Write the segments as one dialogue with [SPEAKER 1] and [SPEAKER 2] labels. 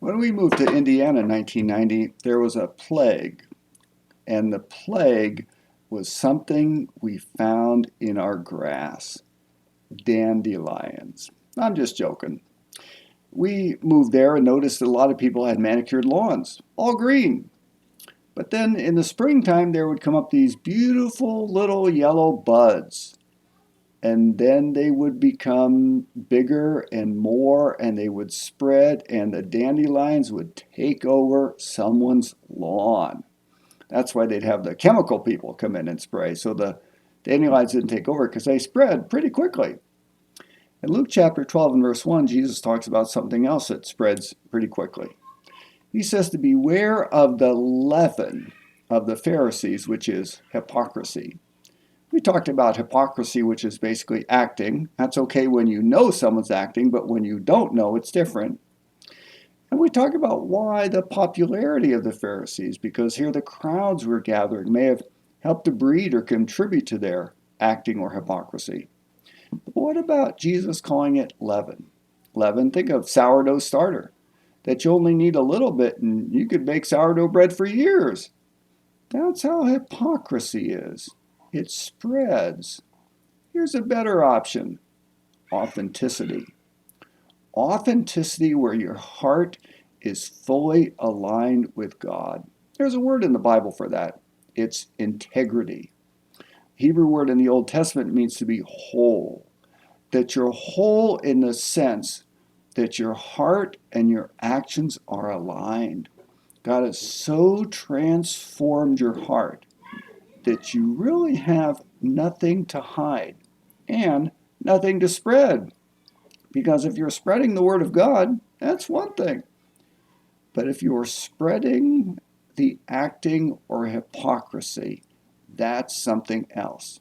[SPEAKER 1] When we moved to Indiana in 1990, there was a plague, and the plague was something we found in our grass, dandelions. I'm just joking. We moved there and noticed that a lot of people had manicured lawns, all green. But then in the springtime, there would come up these beautiful little yellow buds. And then they would become bigger and more, and they would spread, and the dandelions would take over someone's lawn. That's why they'd have the chemical people come in and spray. So the dandelions didn't take over because they spread pretty quickly. In Luke chapter 12 and verse 1, Jesus talks about something else that spreads pretty quickly. He says to beware of the leaven of the Pharisees, which is hypocrisy. We talked about hypocrisy, which is basically acting. That's okay when you know someone's acting, but when you don't know, it's different. And we talk about why the popularity of the Pharisees, because here the crowds were gathering, may have helped to breed or contribute to their acting or hypocrisy. But what about Jesus calling it leaven? Leaven, think of sourdough starter, that you only need a little bit and you could make sourdough bread for years. That's how hypocrisy is. It spreads. Here's a better option: authenticity. Authenticity where your heart is fully aligned with God. There's a word in the Bible for that. It's integrity. Hebrew word in the Old Testament means to be whole. That you're whole in the sense that your heart and your actions are aligned. God has so transformed your heart that you really have nothing to hide and nothing to spread. Because if you're spreading the Word of God, that's one thing. But if you're spreading the acting or hypocrisy, that's something else.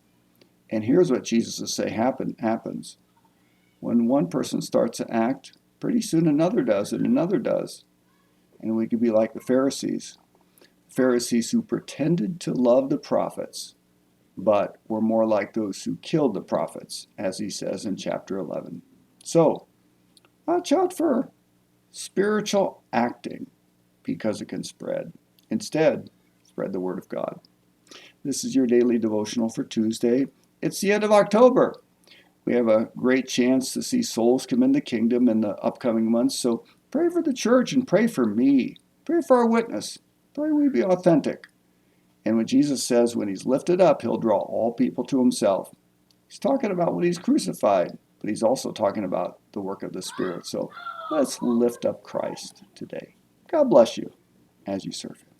[SPEAKER 1] And here's what Jesus is saying happens. When one person starts to act, pretty soon another does and another does. And we could be like the Pharisees. Pharisees who pretended to love the prophets, but were more like those who killed the prophets, as he says in chapter 11. So, watch out for spiritual acting because it can spread. Instead, spread the word of God. This is your daily devotional for Tuesday. It's the end of October. We have a great chance to see souls come in the kingdom in the upcoming months. So pray for the church and pray for me. Pray for our witness. Pray we be authentic. And when Jesus says when he's lifted up, he'll draw all people to himself. He's talking about when he's crucified, but he's also talking about the work of the Spirit. So let's lift up Christ today. God bless you as you serve him.